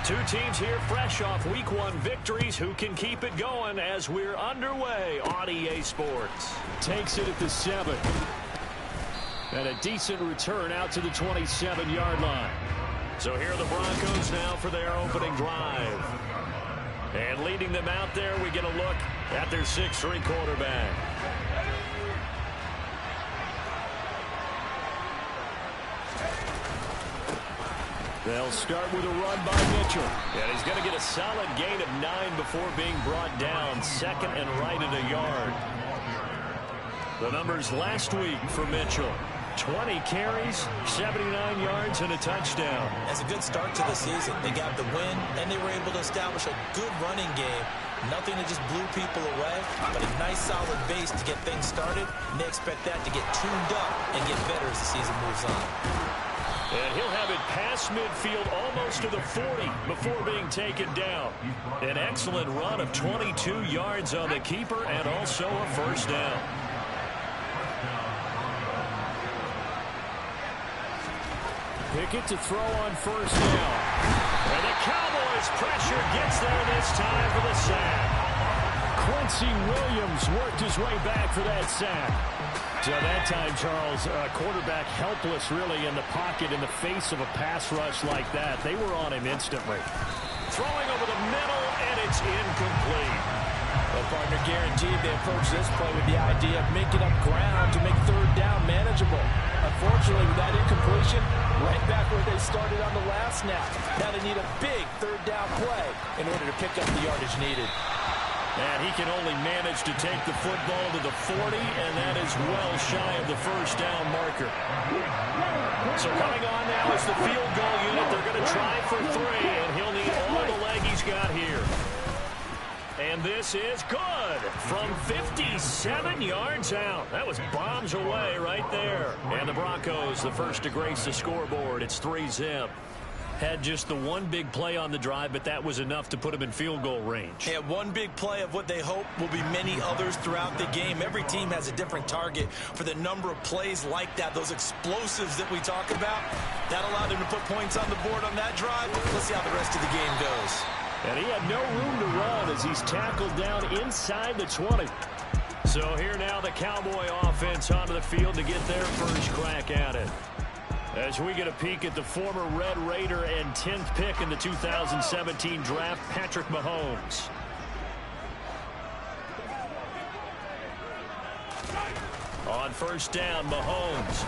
Two teams here fresh off Week 1 victories. Who can keep it going as we're underway on EA Sports? Takes it at the 7. And a decent return out to the 27-yard line. So here are the Broncos now for their opening drive. And leading them out there, we get a look at their 6'3" quarterback. They'll start with a run by Mitchell. And he's going to get a solid gain of 9 before being brought down. Second and right at a yard. The numbers last week for Mitchell. 20 carries, 79 yards, and a touchdown. That's a good start to the season. They got the win, and they were able to establish a good running game. Nothing that just blew people away, but a nice solid base to get things started. And they expect that to get tuned up and get better as the season moves on. And he'll have it past midfield almost to the 40 before being taken down. An excellent run of 22 yards on the keeper and also a first down. Pickett to throw on first down. And the Cowboys' pressure gets there this time for the sack. Quincy Williams worked his way back for that sack. So that time, Charles, quarterback helpless really in the pocket in the face of a pass rush like that. They were on him instantly. Throwing over the middle, and it's incomplete. Well, partner, guaranteed they approach this play with the idea of making up ground to make third down manageable. Unfortunately, with that incompletion, right back where they started on the last snap. Now they need a big third down play in order to pick up the yardage needed. And he can only manage to take the football to the 40, and that is well shy of the first down marker. So coming on now is the field goal unit. They're going to try for 3, and he'll need all the leg he's got here. And this is good from 57 yards out. That was bombs away right there. And the Broncos, the first to grace the scoreboard. It's 3-zip. Had just the one big play on the drive, but that was enough to put him in field goal range. Yeah, one big play of what they hope will be many others throughout the game. Every team has a different target for the number of plays like that, those explosives that we talk about. That allowed him to put points on the board on that drive. Let's see how the rest of the game goes. And he had no room to run as he's tackled down inside the 20. So here now the Cowboy offense onto the field to get their first crack at it. As we get a peek at the former Red Raider and 10th pick in the 2017 draft, Patrick Mahomes. On first down, Mahomes.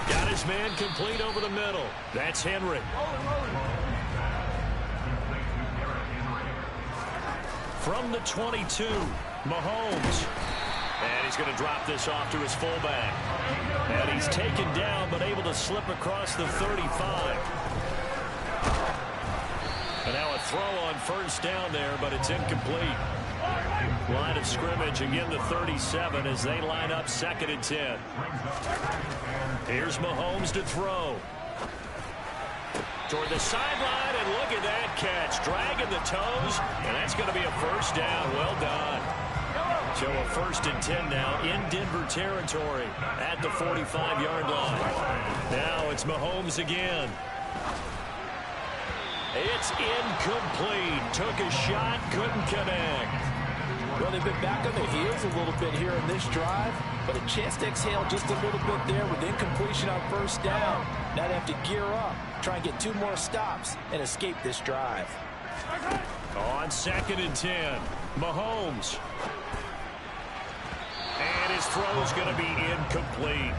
Got his man complete over the middle. That's Henry. From the 22, Mahomes. And he's going to drop this off to his fullback. And he's taken down, but able to slip across the 35. And now a throw on first down there, but it's incomplete. Line of scrimmage, again the 37 as they line up 2nd and 10. Here's Mahomes to throw. Toward the sideline, and look at that catch. Dragging the toes, and that's going to be a first down. Well done. So a 1st and 10 now in Denver territory at the 45-yard line. Now it's Mahomes again. It's incomplete. Took a shot, couldn't connect. Well, they've been back on their heels a little bit here in this drive, but a chance to exhale just a little bit there with incompletion on first down. Now they have to gear up, try and get 2 more stops, and escape this drive. On 2nd and 10, Mahomes. And his throw's going to be incomplete.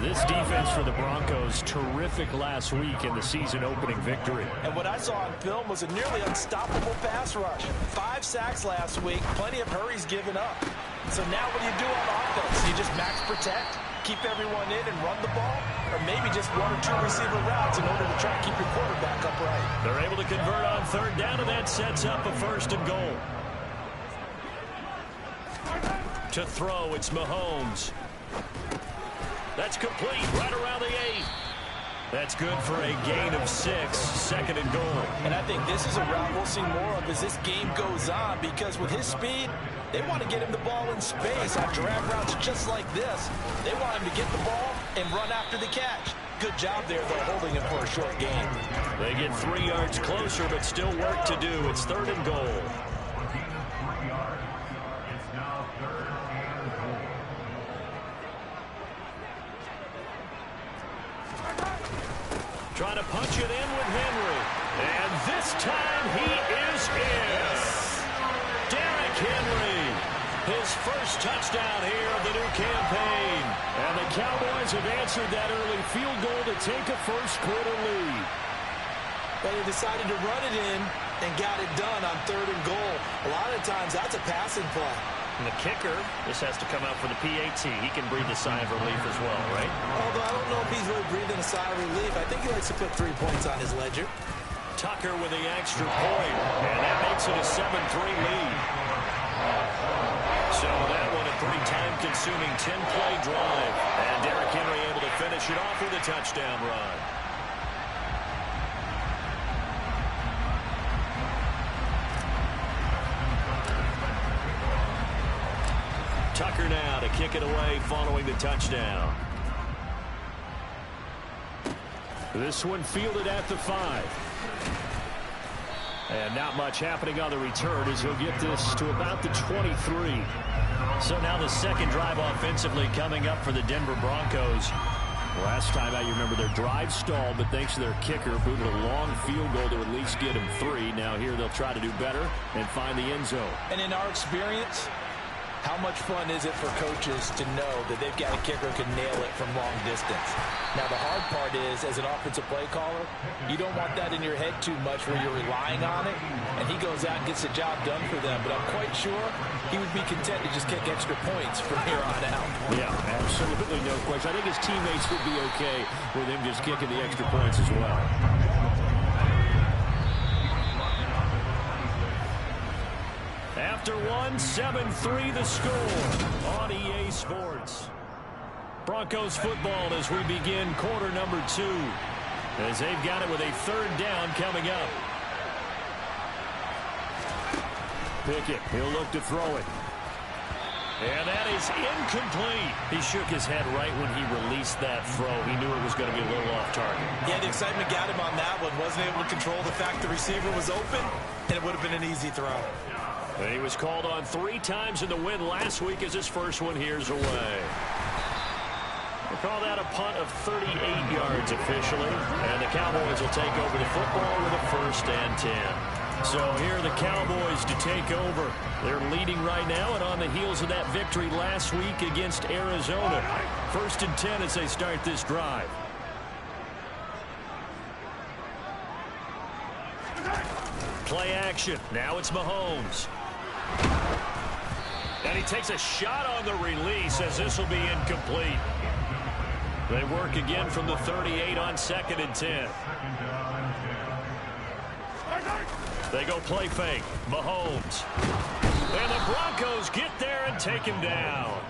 This defense for the Broncos, terrific last week in the season-opening victory. And what I saw on film was a nearly unstoppable pass rush. 5 sacks last week, plenty of hurries given up. So now what do you do on offense? You just max protect, keep everyone in and run the ball? Or maybe just 1 or 2 receiver routes in order to try and keep your quarterback upright? They're able to convert on 3rd down, and that sets up a 1st and goal. To throw, it's Mahomes. That's complete, right around the 8. That's good for a gain of 6, 2nd and goal. And I think this is a route we'll see more of as this game goes on, because with his speed, they want to get him the ball in space on drag routes just like this. They want him to get the ball and run after the catch. Good job there, though, holding it for a short game. They get 3 yards closer, but still work to do. It's 3rd and goal. Trying to punch it in with Henry. And this time he is in. Derrick Henry. His first touchdown here of the new campaign. And the Cowboys have answered that early field goal to take a first-quarter lead. But they decided to run it in and got it done on 3rd and goal. A lot of times that's a passing play. And the kicker, this has to come out for the PAT. He can breathe a sigh of relief as well, right? Although I don't know if he's really breathing a sigh of relief. I think he likes to put 3 points on his ledger. Tucker with the extra point, and that makes it a 7-3 lead. So that one a pretty time-consuming 10-play drive. And Derrick Henry able to finish it off with a touchdown run. Tucker now to kick it away following the touchdown. This one fielded at the 5. And not much happening on the return as he'll get this to about the 23. So now the second drive offensively coming up for the Denver Broncos. Last time out, you remember their drive stalled, but thanks to their kicker, booted a long field goal to at least get him 3. Now here they'll try to do better and find the end zone. And in our experience, how much fun is it for coaches to know that they've got a kicker who can nail it from long distance? Now, the hard part is, as an offensive play caller, you don't want that in your head too much where you're relying on it, and he goes out and gets the job done for them. But I'm quite sure he would be content to just kick extra points from here on out. Yeah, absolutely no question. I think his teammates would be okay with him just kicking the extra points as well. After 7-3 the score on EA Sports. Broncos football as we begin quarter number 2. As they've got it with a 3rd down coming up. Pickett, he'll look to throw it. And that is incomplete. He shook his head right when he released that throw. He knew it was going to be a little off target. Yeah, the excitement got him on that one. Wasn't able to control the fact the receiver was open, and it would have been an easy throw. And he was called on 3 times in the win last week as his first one here's away. We'll call that a punt of 38 yards officially. And the Cowboys will take over the football with a 1st and 10. So here are the Cowboys to take over. They're leading right now and on the heels of that victory last week against Arizona. 1st and 10 as they start this drive. Play action. Now it's Mahomes. And he takes a shot on the release as this will be incomplete. They work again from the 38 on 2nd and 10. They go play fake. Mahomes. And the Broncos get there and take him down.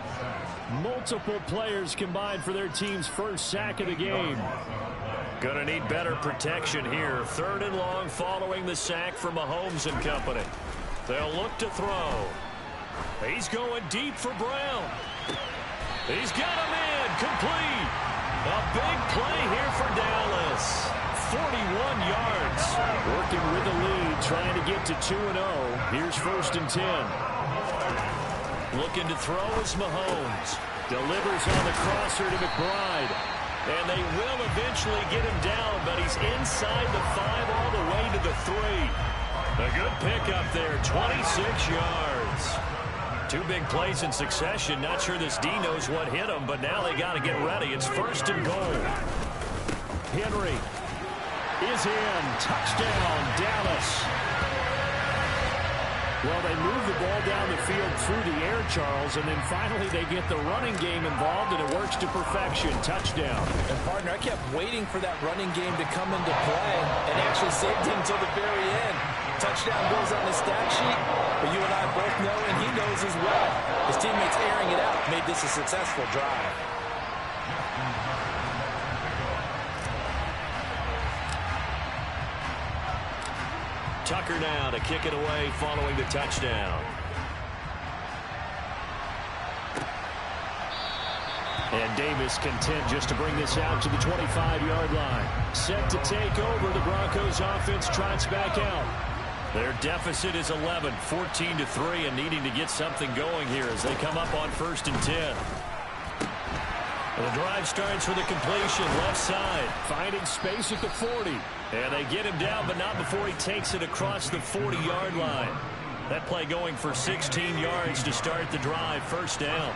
Multiple players combined for their team's first sack of the game. Gonna need better protection here. 3rd and long following the sack from Mahomes and company. They'll look to throw. He's going deep for Brown. He's got him in. Complete. A big play here for Dallas. 41 yards. Working with the lead, trying to get to 2-0. Here's 1st and 10. Looking to throw is Mahomes. Delivers on the crosser to McBride. And they will eventually get him down, but he's inside the 5 all the way to the 3. A good pickup there, 26 yards. 2 big plays in succession. Not sure this D knows what hit him, but now they got to get ready. It's 1st and goal. Henry is in. Touchdown, Dallas. Well, they move the ball down the field through the air, Charles, and then finally they get the running game involved, and it works to perfection. Touchdown. And, partner, I kept waiting for that running game to come into play and actually saved him until the very end. Touchdown goes on the stat sheet, but you and I both know, and he knows as well, his teammates airing it out made this a successful drive. Tucker now to kick it away following the touchdown. And Davis content just to bring this out to the 25-yard line. Set to take over, the Broncos offense trots back out. Their deficit is 11, 14-3, and needing to get something going here as they come up on 1st and 10. The drive starts with a completion, left side, finding space at the 40. And they get him down, but not before he takes it across the 40-yard line. That play going for 16 yards to start the drive, 1st down.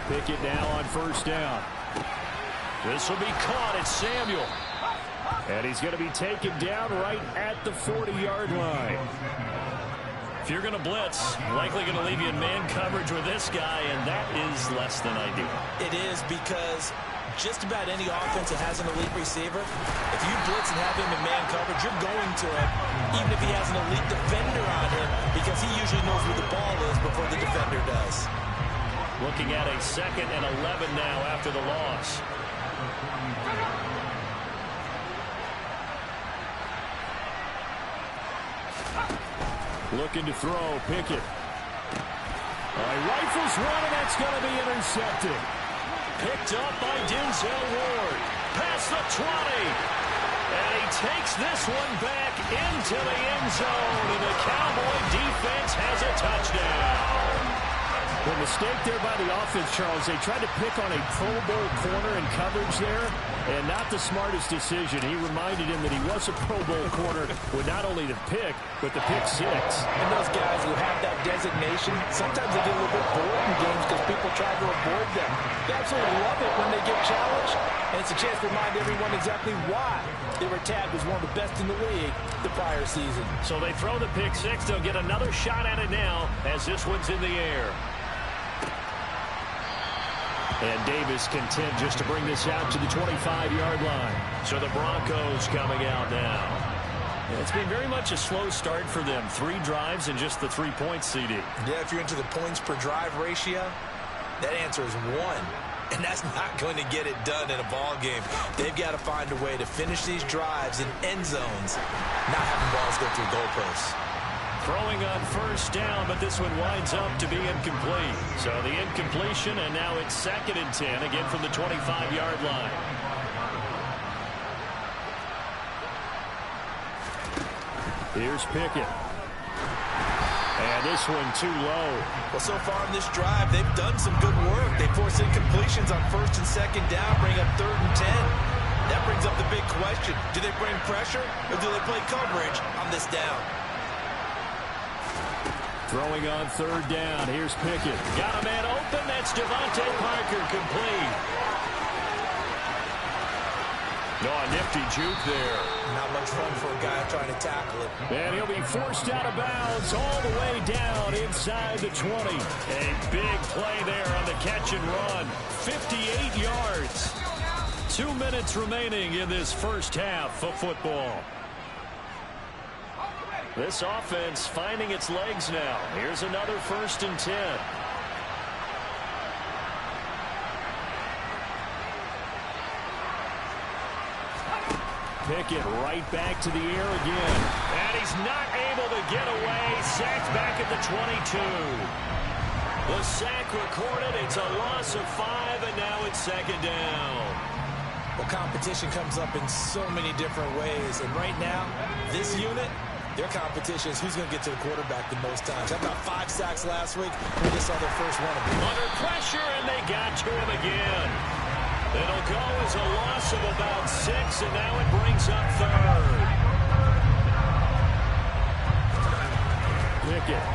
Pickett now on 1st down. This will be caught. It's Samuel. And he's going to be taken down right at the 40-yard line. If you're going to blitz, likely going to leave you in man coverage with this guy, and that is less than ideal. It is, because just about any offense that has an elite receiver, if you blitz and have him in man coverage, you're going to him, even if he has an elite defender on him, because he usually knows where the ball is before the defender does. Looking at a 2nd and 11 now after the loss. Looking to throw, Pickett. Rifles one, and that's going to be intercepted. Picked up by Denzel Ward. Past the 20. And he takes this one back into the end zone. And the Cowboy defense has a touchdown. The mistake there by the offense, Charles, they tried to pick on a Pro Bowl corner in coverage there, and not the smartest decision. He reminded him that he was a Pro Bowl corner with not only the pick, but the pick 6. And those guys who have that designation, sometimes they get a little bit bored in games because people try to avoid them. They absolutely love it when they get challenged, and it's a chance to remind everyone exactly why they were tagged as one of the best in the league the prior season. So they throw the pick 6. They'll get another shot at it now as this one's in the air. And Davis content just to bring this out to the 25-yard line. So the Broncos coming out now. It's been very much a slow start for them. 3 drives and just the 3 points, CD. Yeah, if you're into the points per drive ratio, that answer is 1. And that's not going to get it done in a ball game. They've got to find a way to finish these drives in end zones, not having balls go through goalposts. Throwing on 1st down, but this one winds up to be incomplete. So the incompletion, and now it's 2nd and 10, again from the 25-yard line. Here's Pickett. And this one too low. Well, so far in this drive, they've done some good work. They force incompletions on 1st and 2nd down, bring up 3rd and 10. That brings up the big question. Do they bring pressure, or do they play coverage on this down? Throwing on 3rd down. Here's Pickett. Got a man open. That's Devontae Parker, complete. No, a nifty juke there. Not much fun for a guy trying to tackle it. And he'll be forced out of bounds all the way down inside the 20. A big play there on the catch and run. 58 yards. 2 minutes remaining in this first half of football. This offense finding its legs now. Here's another 1st and 10. Pickett right back to the air again. And he's not able to get away. Sacked back at the 22. The sack recorded. It's a loss of 5, and now it's 2nd down. Well, competition comes up in so many different ways. And right now, this unit, their competition is who's going to get to the quarterback the most times. How about 5 sacks last week? We just saw their first one of them. Under pressure, and they got to him again. It'll go as a loss of about 6, and now it brings up 3rd. Pickett.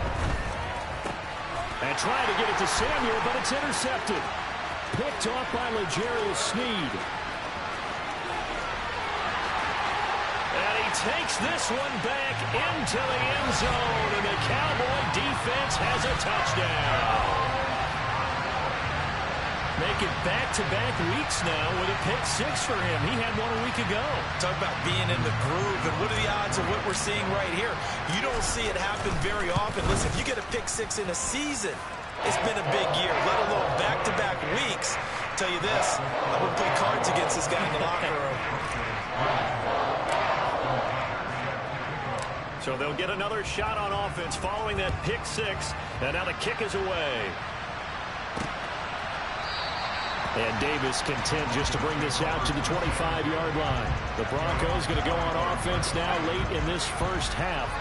And trying to get it to Samuel, but it's intercepted. Picked off by L'Jarius Sneed. Takes this one back into the end zone, and the Cowboy defense has a touchdown. Make it back-to-back weeks now with a pick 6 for him. He had one a week ago. Talk about being in the groove, and what are the odds of what we're seeing right here? You don't see it happen very often. Listen, if you get a pick 6 in a season, it's been a big year, let alone back-to-back weeks. I'll tell you this, I would play cards against this guy in the locker room. So So they'll get another shot on offense following that pick six. And now the kick is away. And Davis content just to bring this out to the 25-yard line. The Broncos going to go on offense now late in this first half.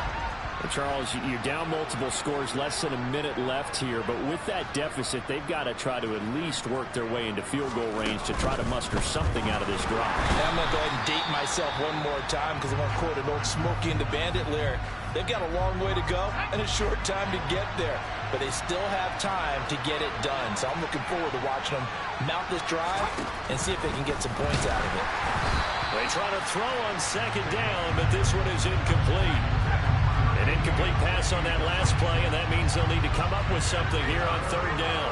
And Charles, you're down multiple scores, less than a minute left here. But with that deficit, they've got to try to at least work their way into field goal range to try to muster something out of this drive. I'm going to go ahead and date myself one more time because I'm going to quote an old Smokey and the Bandit lyric. They've got a long way to go and a short time to get there. But they still have time to get it done. So I'm looking forward to watching them mount this drive and see if they can get some points out of it. They try to throw on second down, but this one is incomplete. An incomplete pass on that last play, and that means they'll need to come up with something here on third down.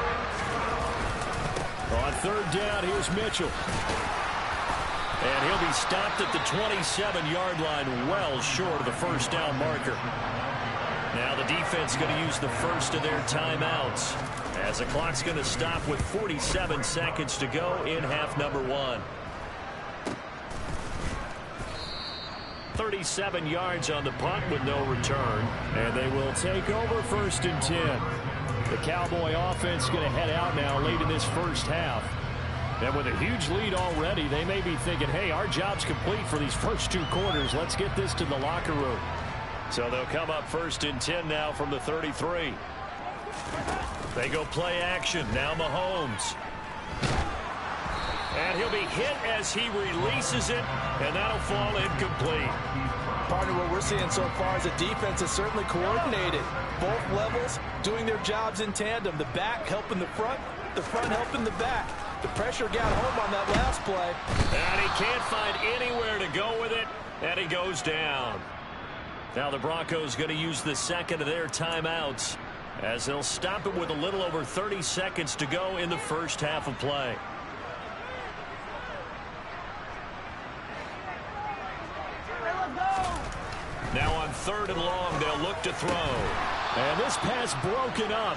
On third down, here's Mitchell. And he'll be stopped at the 27-yard line, well short of the first down marker. Now the defense going to use the first of their timeouts as the clock's going to stop with 47 seconds to go in half number one. 37 yards on the punt with no return, and they will take over first and 10. The Cowboy offense going to head out now late in this first half. And with a huge lead already, they may be thinking, hey, our job's complete for these first two quarters. Let's get this to the locker room. So they'll come up first and 10 now from the 33. They go play action. Now Mahomes. And he'll be hit as he releases it, and that'll fall incomplete. Partner, what we're seeing so far is the defense is certainly coordinated. Both levels doing their jobs in tandem. The back helping the front helping the back. The pressure got home on that last play. And he can't find anywhere to go with it, and he goes down. Now the Broncos going to use the second of their timeouts as they'll stop it with a little over 30 seconds to go in the first half of play. Now on third and long, they'll look to throw. And this pass broken up.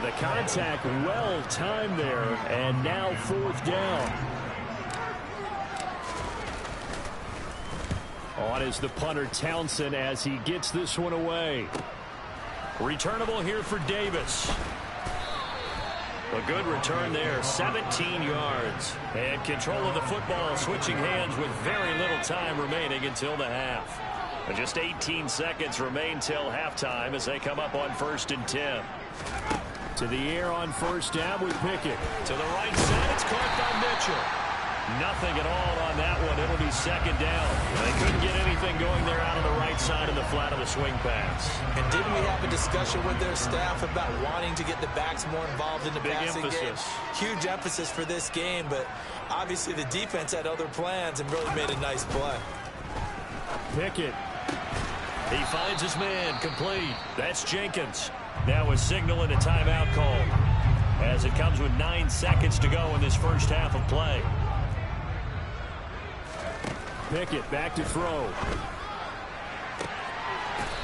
The contact well timed there, and now fourth down. On is the punter Townsend as he gets this one away. Returnable here for Davis. A good return there, 17 yards. And control of the football, switching hands with very little time remaining until the half. And just 18 seconds remain till halftime as they come up on first and 10. To the air on first down with Pickett. To the right side, it's caught by Mitchell. Nothing at all on that one. It'll be second down. They couldn't get anything going there out of the right side of the flat of the swing pass. And didn't we have a discussion with their staff about wanting to get the backs more involved in the passing game? Huge emphasis for this game, but obviously the defense had other plans and really made a nice play. Pickett. He finds his man, complete. That's Jenkins. Now a signal and a timeout call as it comes with 9 seconds to go in this first half of play. Pickett back to throw.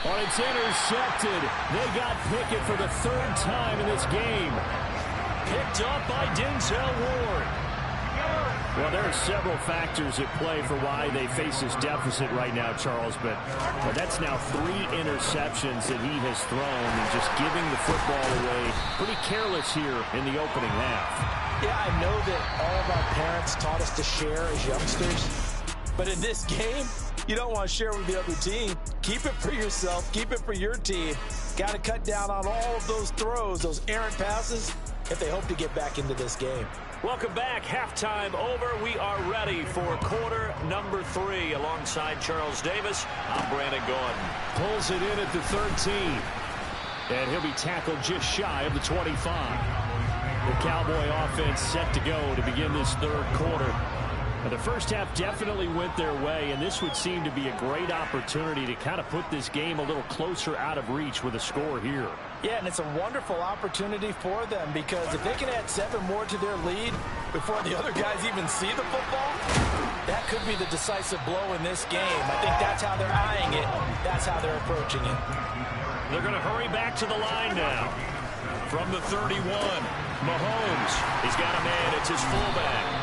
Oh, it's intercepted. They got Pickett for the third time in this game. Picked up by Denzel Ward. Well, there are several factors at play for why they face this deficit right now, Charles, but that's now 3 interceptions that he has thrown and just giving the football away. Pretty careless here in the opening half. Yeah, I know that all of our parents taught us to share as youngsters, but in this game, you don't want to share with the other team. Keep it for yourself. Keep it for your team. Got to cut down on all of those throws, those errant passes, if they hope to get back into this game. Welcome back. Halftime over. We are ready for quarter number 3. Alongside Charles Davis, I'm Brandon Gordon. Pulls it in at the 13. And he'll be tackled just shy of the 25. The Cowboy offense set to go to begin this third quarter. The first half definitely went their way, and this would seem to be a great opportunity to kind of put this game a little closer out of reach with a score here. Yeah, and it's a wonderful opportunity for them because if they can add 7 more to their lead before the other guys even see the football, that could be the decisive blow in this game. I think that's how they're eyeing it. That's how they're approaching it. They're going to hurry back to the line now. From the 31, Mahomes. He's got a man. It's his fullback.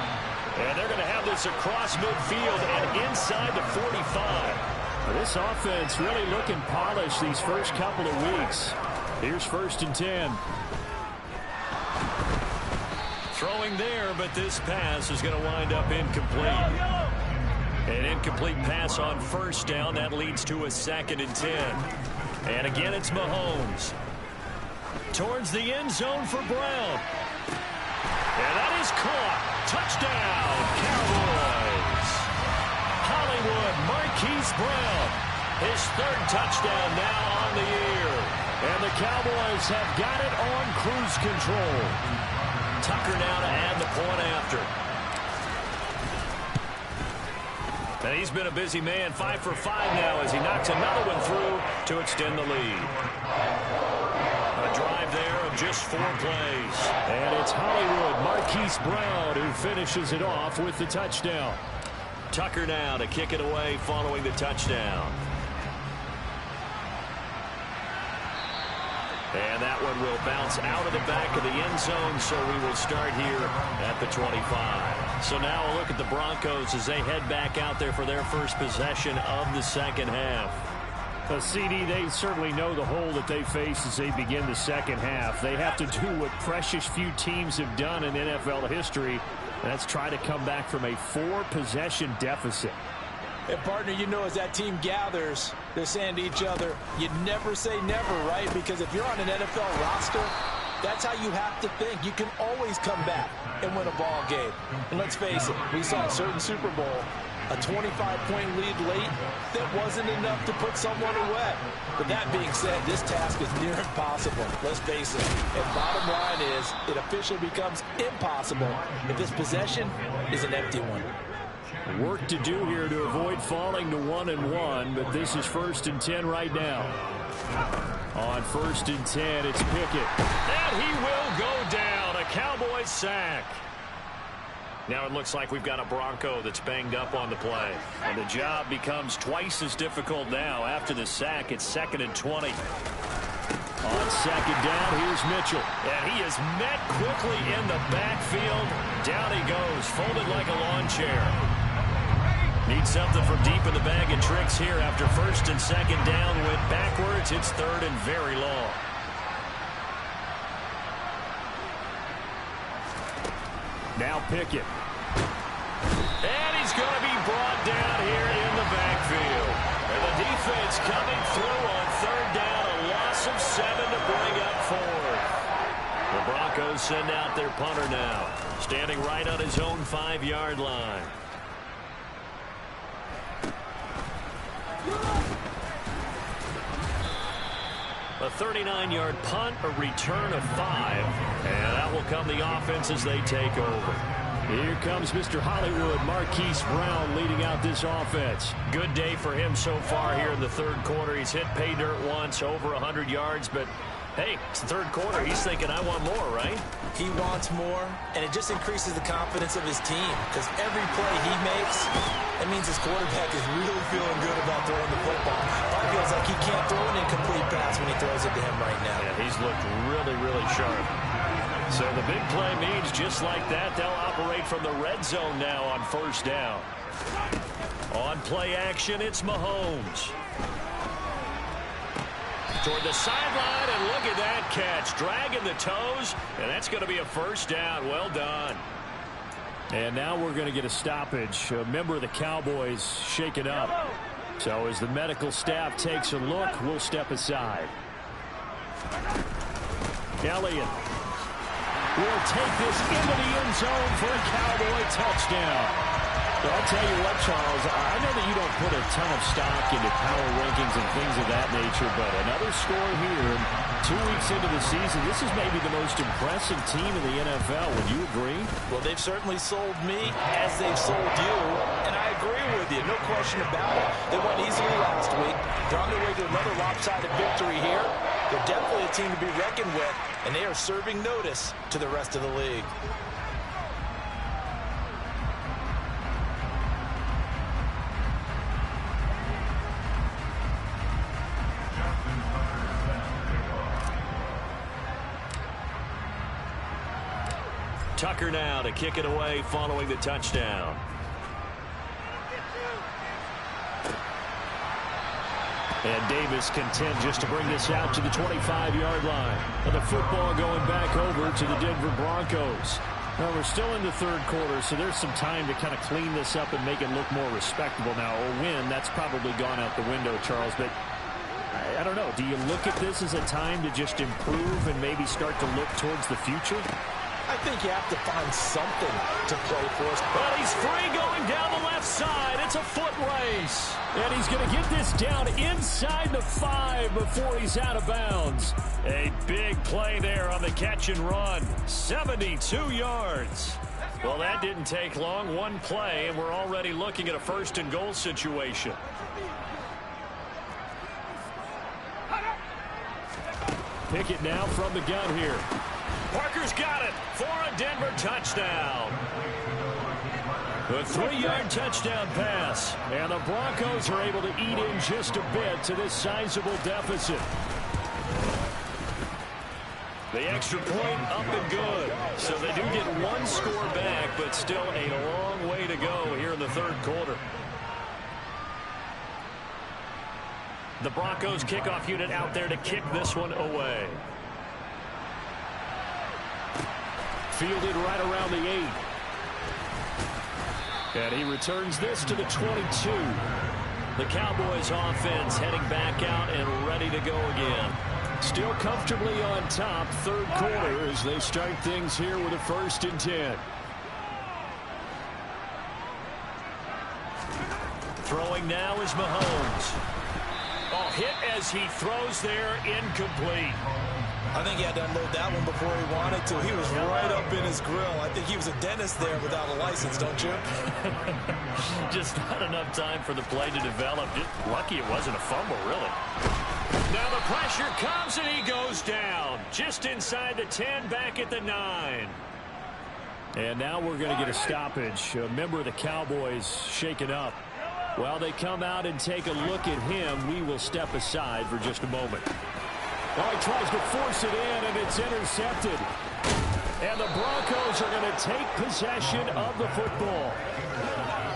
And they're going to have this across midfield and inside the 45. This offense really looking polished these first couple of weeks. Here's 1st and 10. Throwing there, but this pass is going to wind up incomplete. An incomplete pass on 1st down. That leads to a 2nd and 10. And again, it's Mahomes. Towards the end zone for Brown. And that is caught. Touchdown, Cowboys. Hollywood Marquise Brown. His 3rd touchdown now on the year. And the Cowboys have got it on cruise control. Tucker now to add the point after. And he's been a busy man, 5 for 5 now as he knocks another one through to extend the lead. A drive there of just 4 plays. And it's Hollywood Marquise Brown who finishes it off with the touchdown. Tucker now to kick it away following the touchdown. And that one will bounce out of the back of the end zone, so we will start here at the 25. So now a look at the Broncos as they head back out there for their first possession of the 2nd half. CD, they certainly know the hole that they face as they begin the 2nd half. They have to do what precious few teams have done in NFL history, and that's try to come back from a 4-possession deficit. And, partner, you know, as that team gathers, they're saying to each other, you never say never, right? Because if you're on an NFL roster, that's how you have to think. You can always come back and win a ball game. And let's face it, we saw a certain Super Bowl, a 25-point lead late that wasn't enough to put someone away. But that being said, this task is near impossible. Let's face it. And bottom line is, it officially becomes impossible if this possession is an empty one. Work to do here to avoid falling to 1-1, but this is 1st and 10 right now. On 1st and 10, it's Pickett. And he will go down. A Cowboys sack. Now it looks like we've got a Bronco that's banged up on the play. And the job becomes twice as difficult now. After the sack, it's 2nd and 20. On 2nd down, here's Mitchell. And he is met quickly in the backfield. Down he goes, folded like a lawn chair. Needs something from deep in the bag of tricks here after 1st and 2nd down. Went backwards. It's 3rd and very long. Now Pickett. And he's going to be brought down here in the backfield. And the defense coming through on 3rd down. A loss of 7 to bring up 4th. The Broncos send out their punter now. Standing right on his own 5-yard line. A 39-yard punt, a return of 5. And that will come the offense as they take over. Here comes Mr. Hollywood Marquise Brown leading out this offense. Good day for him so far here in the 3rd quarter. He's hit pay dirt once, over 100 yards, but hey, it's the 3rd quarter. He's thinking, I want more, right? He wants more, and it just increases the confidence of his team because every play he makes, it means his quarterback is really feeling good about throwing the football. It feels like he can't throw an incomplete pass when he throws it to him right now. Yeah, he's looked really, really sharp. So the big play means just like that, they'll operate from the red zone now on 1st down. On play action, it's Mahomes. Toward the sideline, and look at that catch. Dragging the toes, and that's going to be a 1st down. Well done. And now we're going to get a stoppage. A member of the Cowboys shaken up. So as the medical staff takes a look, we'll step aside. Elliott will take this into the end zone for a Cowboy touchdown. Well, I'll tell you what, Charles, I know that you don't put a ton of stock into power rankings and things of that nature, but another score here, 2 weeks into the season, this is maybe the most impressive team in the NFL. Would you agree? Well, they've certainly sold me as they've sold you, and I agree with you, no question about it. They won easily last week. They're on their way to another lopsided victory here. They're definitely a team to be reckoned with, and they are serving notice to the rest of the league. Tucker now to kick it away following the touchdown. And Davis content just to bring this out to the 25-yard line. And the football going back over to the Denver Broncos. Well, we're still in the third quarter, so there's some time to kind of clean this up and make it look more respectable now. A win, that's probably gone out the window, Charles. But I don't know. Do you look at this as a time to just improve and maybe start to look towards the future? I think you have to find something to play for us. But he's free going down the left side. It's a foot race. And he's going to get this down inside the 5 before he's out of bounds. A big play there on the catch and run. 72 yards. Well, that didn't take long. One play, and we're already looking at a first and goal situation. Pickett now from the gun here. Parker's got it for a Denver touchdown. A 3-yard touchdown pass. And the Broncos are able to eat in just a bit to this sizable deficit. The extra point up and good. So they do get one score back, but still a long way to go here in the third quarter. The Broncos kickoff unit out there to kick this one away. Fielded right around the 8. And he returns this to the 22. The Cowboys offense heading back out and ready to go again. Still comfortably on top, third quarter as they start things here with a 1st and 10. Throwing now is Mahomes. Oh, hit as he throws there, incomplete. I think he had to unload that one before he wanted to. He was right up in his grill. I think he was a dentist there without a license, don't you? Just not enough time for the play to develop. Just lucky it wasn't a fumble, really. Now the pressure comes and he goes down. Just inside the 10, back at the 9. And now we're going to get a stoppage. A member of the Cowboys shaken up. While they come out and take a look at him, we will step aside for just a moment. Oh, he tries to force it in, and it's intercepted. And the Broncos are going to take possession of the football.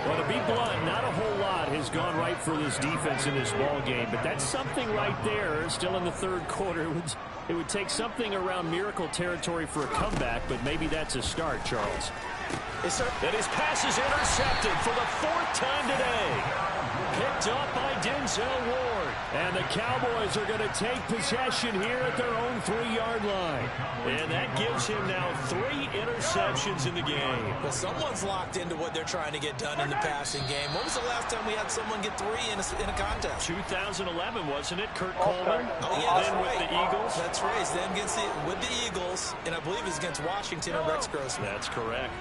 Well, to be blunt, not a whole lot has gone right for this defense in this ball game, but that's something right there. Still in the third quarter, it would take something around miracle territory for a comeback, but maybe that's a start, Charles. Yes, sir. And his pass is intercepted for the 4th time today. Picked up by Denzel Ward. And the Cowboys are going to take possession here at their own 3-yard line. And that gives him now 3 interceptions in the game. Well, someone's locked into what they're trying to get done in the passing game. When was the last time we had someone get 3 in a contest? 2011, wasn't it? Kurt Coleman. Oh, yeah, that's then right. With the Eagles. That's right. It's them with the Eagles. And I believe it's against Washington and Rex Grossman. That's correct.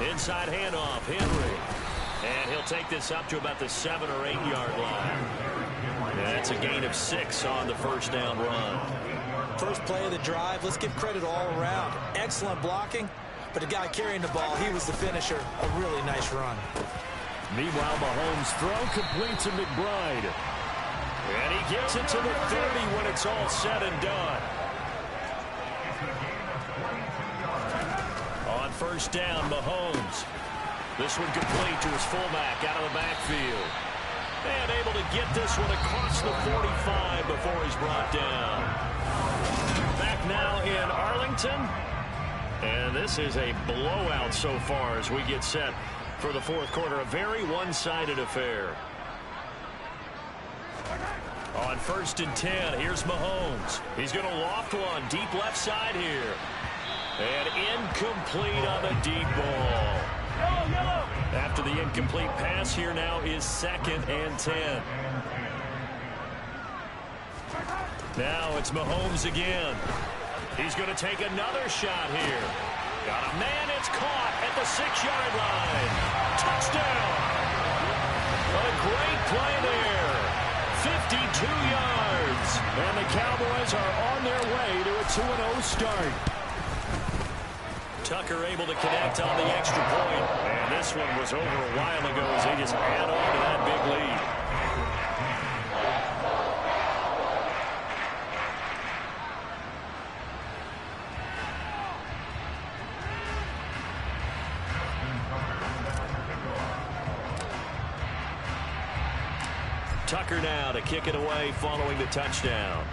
Inside handoff, Henry. And he'll take this up to about the 7 or 8 yard line. And that's a gain of 6 on the first down run. First play of the drive, let's give credit all around. Excellent blocking, but the guy carrying the ball, he was the finisher. A really nice run. Meanwhile, Mahomes' throw complete to McBride. And he gets it to the 30 when it's all said and done. On first down, Mahomes. This one complete to his fullback out of the backfield. And able to get this one across the 45 before he's brought down. Back now in Arlington. And this is a blowout so far as we get set for the fourth quarter. A very one-sided affair. On first and 10, here's Mahomes. He's going to loft one deep left side here. And incomplete on the deep ball. After the incomplete pass, here now is 2nd and 10. Now it's Mahomes again. He's going to take another shot here. Got a man, it's caught at the 6-yard line. Touchdown! What a great play there. 52 yards. And the Cowboys are on their way to a 2-0 start. Tucker able to connect on the extra point. And this one was over a while ago as they just add on to that big lead. Tucker now to kick it away following the touchdown.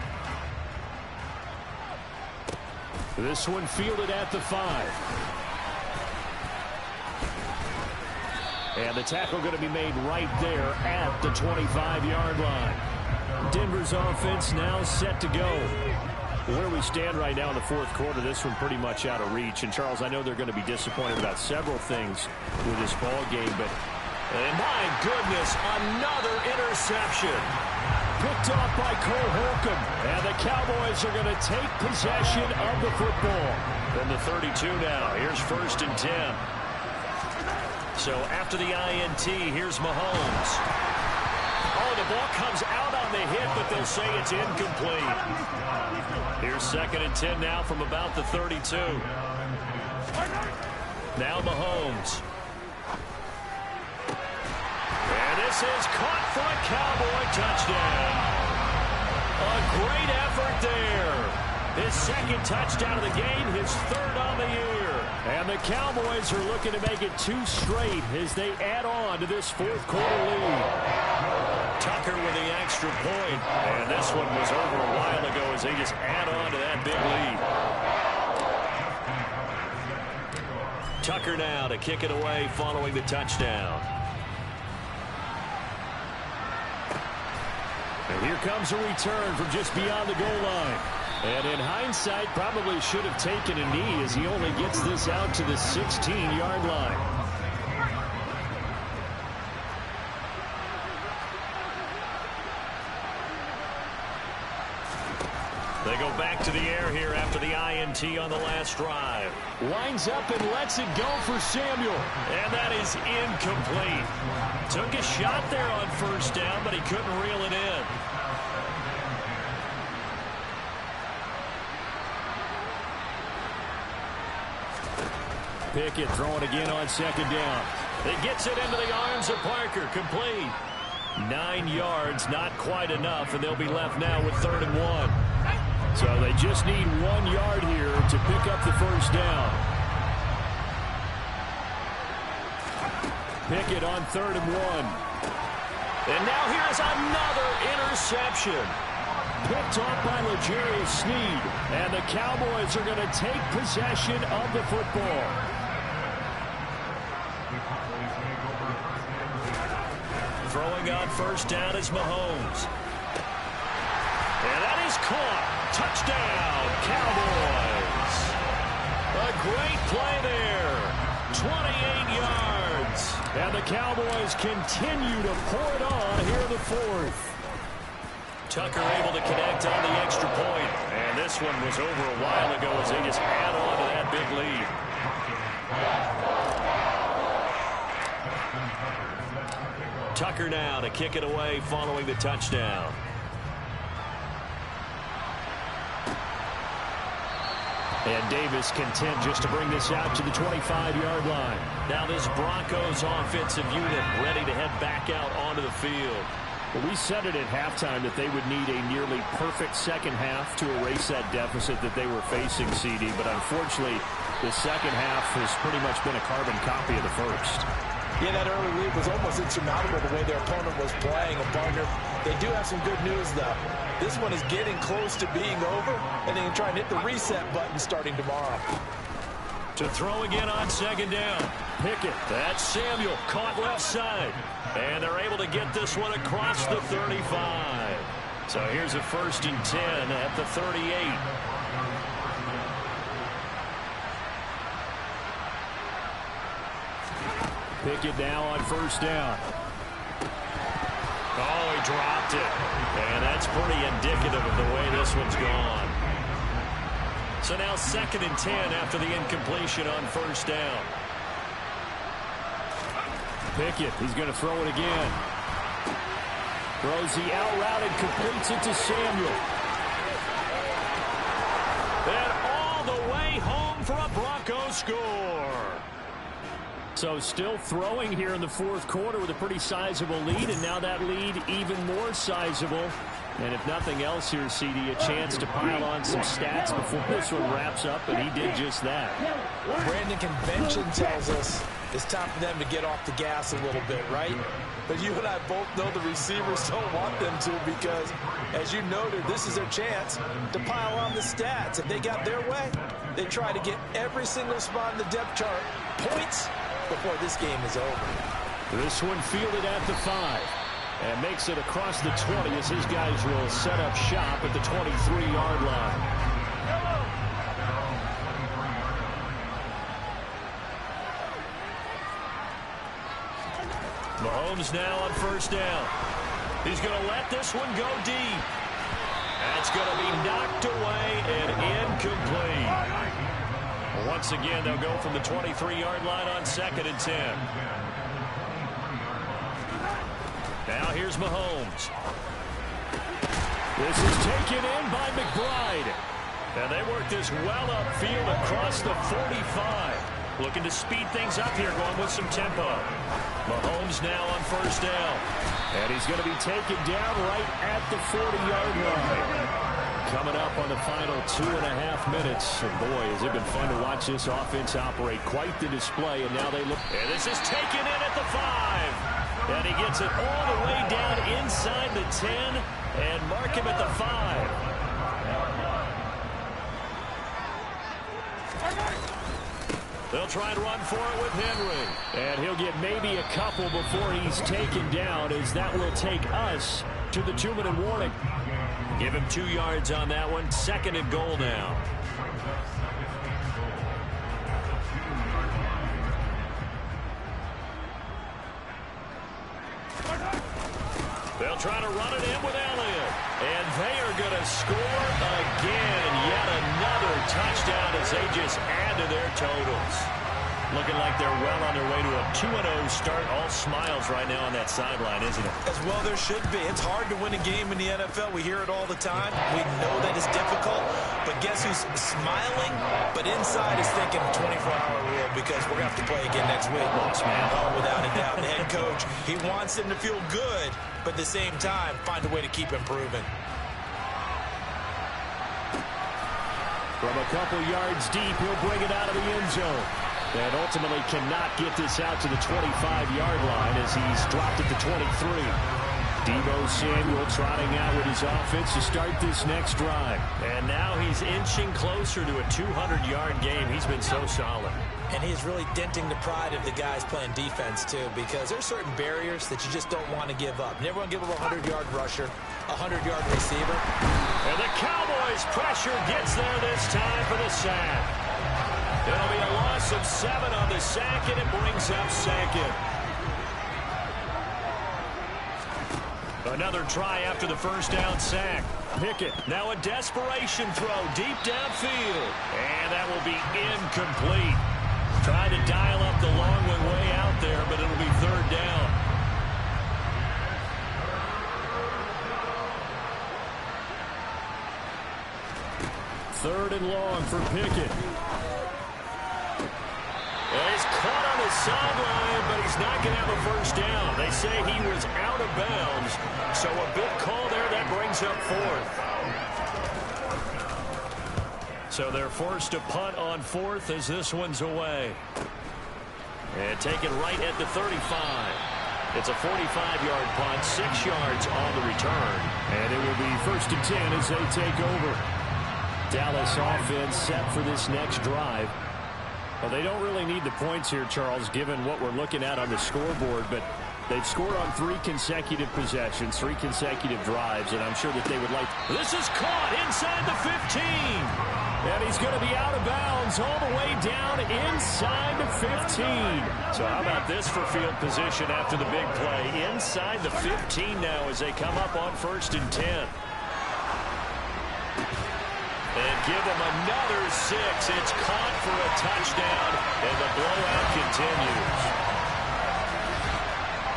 This one fielded at the 5. And the tackle going to be made right there at the 25-yard line. Denver's offense now set to go. Where we stand right now in the fourth quarter, this one pretty much out of reach. And, Charles, I know they're going to be disappointed about several things with this ball game, but my goodness, another interception. Picked off by Cole Holcomb. And the Cowboys are going to take possession of the football. From the 32 now, here's 1st and 10. So after the INT, here's Mahomes. Oh, the ball comes out on the hit, but they'll say it's incomplete. Here's 2nd and 10 now from about the 32. Now Mahomes. And this is caught for a Cowboy touchdown. A great effort there. His 2nd touchdown of the game, his 3rd on the year. And the Cowboys are looking to make it 2 straight as they add on to this fourth quarter lead. Tucker with the extra point. And this one was over a while ago as they just add on to that big lead. Tucker now to kick it away following the touchdown. And here comes a return from just beyond the goal line. And in hindsight, probably should have taken a knee as he only gets this out to the 16-yard line. They go back to the air here after the INT on the last drive. Winds up and lets it go for Samuel. And that is incomplete. Took a shot there on 1st down, but he couldn't reel it in. Pickett throwing again on 2nd down. It gets it into the arms of Parker. Complete. 9 yards, not quite enough, and they'll be left now with 3rd and 1. So they just need 1 yard here to pick up the 1st down. Pickett on 3rd and 1. And now here's another interception. Picked off by L'Jarius Sneed. And the Cowboys are going to take possession of the football. Throwing on 1st down is Mahomes. And that is caught. Touchdown, Cowboys. A great play there. 28 yards. And the Cowboys continue to pour it on here in the 4th. Tucker able to connect on the extra point. And this one was over a while ago as they just add on to that big lead. Tucker now to kick it away following the touchdown. And Davis content just to bring this out to the 25-yard line. Now this Broncos offensive unit ready to head back out onto the field. Well, we said it at halftime that they would need a nearly perfect second half to erase that deficit that they were facing, CD. But unfortunately, the second half has pretty much been a carbon copy of the first. Yeah, that early lead was almost insurmountable the way their opponent was playing. And, partner, they do have some good news, though. This one is getting close to being over, and they can try and hit the reset button starting tomorrow. To throw again on 2nd down. Pickett. That's Samuel caught left side. And they're able to get this one across the 35. So here's a 1st and 10 at the 38. Pickett now on 1st down. Oh, he dropped it. And that's pretty indicative of the way this one's gone. So now 2nd and 10 after the incompletion on 1st down. Pickett, he's going to throw it again. Throws the out route and completes it to Samuel. And all the way home for a Broncos score. So still throwing here in the fourth quarter with a pretty sizable lead, and now that lead even more sizable And if nothing else here, CD, a chance to pile on some stats before this one wraps up, and he did just that. Brandon, convention tells us it's time for them to get off the gas a little bit, right? But you and I both know the receivers don't want them to because, as you noted, this is their chance to pile on the stats. If they got their way, they try to get every single spot in the depth chart points before this game is over. This one fielded at the 5. And makes it across the 20 as his guys will set up shop at the 23-yard line. Mahomes now on first down. He's going to let this one go deep. That's going to be knocked away and incomplete. Once again, they'll go from the 23-yard line on 2nd and 10. Now here's Mahomes. This is taken in by McBride. And they work this well upfield across the 45. Looking to speed things up here, going with some tempo. Mahomes now on first down. And he's going to be taken down right at the 40-yard line. Coming up on the final 2.5 minutes. And boy, has it been fun to watch this offense operate. Quite the display. And now they look. And this is taken in at the 5. And he gets it all the way down inside the 10 and mark him at the 5. They'll try and run for it with Henry. And he'll get maybe a couple before he's taken down, as that will take us to the 2-minute warning. Give him 2 yards on that one. 2nd and goal now. They'll try to run it in with Elliott. And they are going to score again. Yet another touchdown as they just add to their totals. Looking like they're well on their way to a 2-0 start. All smiles right now on that sideline, isn't it? As well there should be. It's hard to win a game in the NFL. We hear it all the time. We know that it's difficult. But guess who's smiling? But inside is thinking 24-hour rule because we're going to have to play again next week. Lost, man. Oh, without a doubt. The head coach, he wants them to feel good, but at the same time, find a way to keep improving. From a couple yards deep, he'll bring it out of the end zone. And ultimately cannot get this out to the 25-yard line as he's dropped at the 23. Deebo Samuel trotting out with his offense to start this next drive. And now he's inching closer to a 200-yard game. He's been so solid. And he's really denting the pride of the guys playing defense, too, because there's certain barriers that you just don't want to give up. Never want to give up a 100-yard rusher, a 100-yard receiver. And the Cowboys' pressure gets there this time for the sack. It'll be a loss of 7 on the sack, and it brings up 2nd. Another try after the first down sack. Pickett, now a desperation throw deep downfield. And that will be incomplete. Trying to dial up the long one way out there, but it'll be 3rd down. Third and long for Pickett. And he's caught on the sideline, but he's not going to have a first down. They say he was out of bounds, so a big call there. That brings up 4th. So they're forced to punt on 4th as this one's away. And taken right at the 35. It's a 45-yard punt, 6 yards on the return. And it will be 1st and 10 as they take over. Dallas offense set for this next drive. Well, they don't really need the points here, Charles, given what we're looking at on the scoreboard, but they've scored on 3 consecutive possessions, 3 consecutive drives, and I'm sure that they would like. This is caught inside the 15, and he's going to be out of bounds all the way down inside the 15. So how about this for field position after the big play? Inside the 15 now as they come up on 1st and 10. And give them another 6. It's caught for a touchdown, and the blowout continues.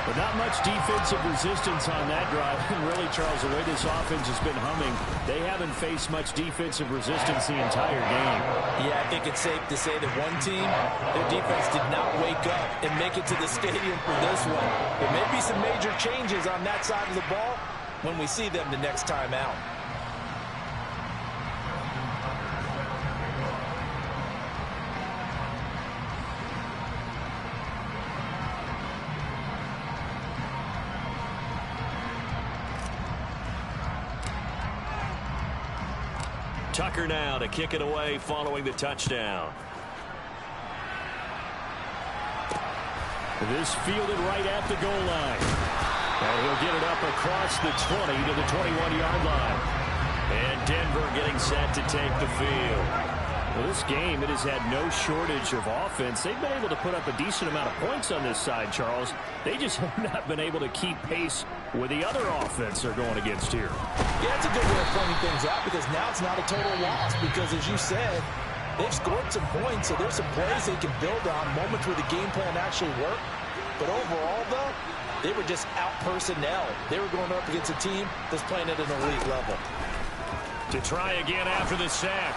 But not much defensive resistance on that drive. And really, Charles, the way this offense has been humming, they haven't faced much defensive resistance the entire game. Yeah, I think it's safe to say that one team, their defense did not wake up and make it to the stadium for this one. There may be some major changes on that side of the ball, when we see them the next time out. Tucker now to kick it away following the touchdown. This fielded right at the goal line. And he'll get it up across the 20 to the 21-yard line. And Denver getting set to take the field. Well, this game, it has had no shortage of offense. They've been able to put up a decent amount of points on this side, Charles. They just have not been able to keep pace with the other offense they're going against here. Yeah, it's a good way of pointing things out because now it's not a total loss because, as you said, they've scored some points, so there's some plays they can build on, moments where the game plan actually worked. But overall, though, they were just out personnel. They were going up against a team that's playing at an elite level. To try again after the sack.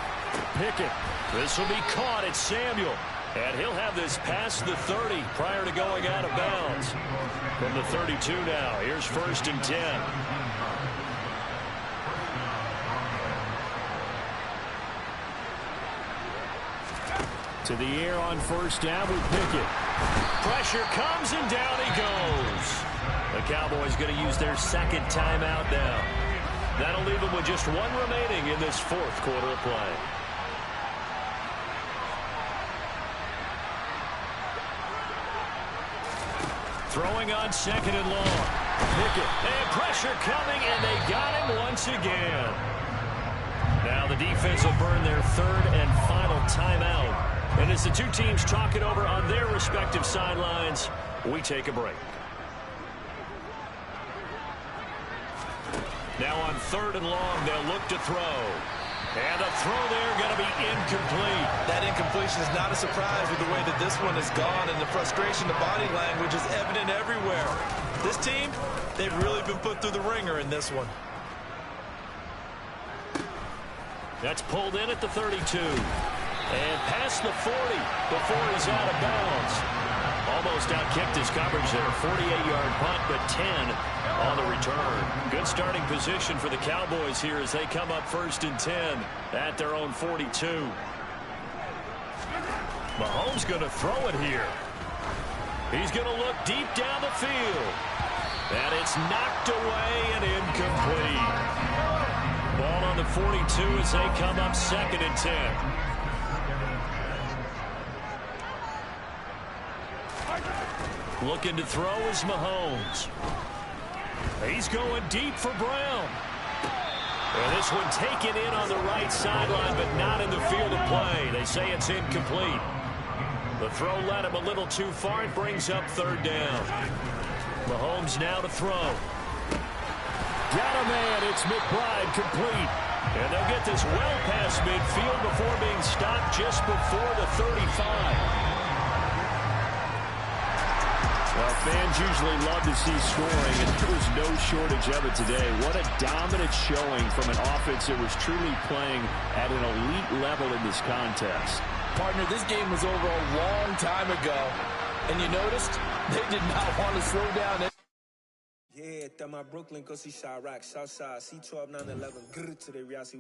Pickett. This will be caught at Samuel. And he'll have this past the 30 prior to going out of bounds. From the 32 now. Here's 1st and 10. To the air on 1st down with Pickett. Pressure comes and down he goes. The Cowboys going to use their 2nd timeout now. That'll leave them with just 1 remaining in this 4th quarter of play. Throwing on 2nd and long. Pickett. And pressure coming, and they got him once again. Now the defense will burn their 3rd and final timeout. And as the two teams talk it over on their respective sidelines, we take a break. Now on 3rd and long, they'll look to throw. And the throw there going to be incomplete. That incompletion is not a surprise with the way that this one has gone, and the frustration, the body language is evident everywhere. This team, they've really been put through the ringer in this one. That's pulled in at the 32. And past the 40 before he's out of bounds. Almost outkicked his coverage there. 48-yard punt, but 10 on the return. Good starting position for the Cowboys here as they come up 1st and 10 at their own 42. Mahomes going to throw it here. He's going to look deep down the field. And it's knocked away and incomplete. Ball on the 42 as they come up 2nd and 10. Looking to throw is Mahomes. He's going deep for Brown. And this one taken in on the right sideline, but not in the field of play. They say it's incomplete. The throw led him a little too far. It brings up 3rd down. Mahomes now to throw. Got a man. It's McBride complete. And they'll get this well past midfield before being stopped just before the 35. Well, fans usually love to see scoring, and there was no shortage of it today. What a dominant showing from an offense that was truly playing at an elite level in this contest. Partner, this game was over a long time ago, and you noticed they did not want to slow down. Yeah, that my Brooklyn, go see Chirac, Southside, C12, 911, grr to the Riasi.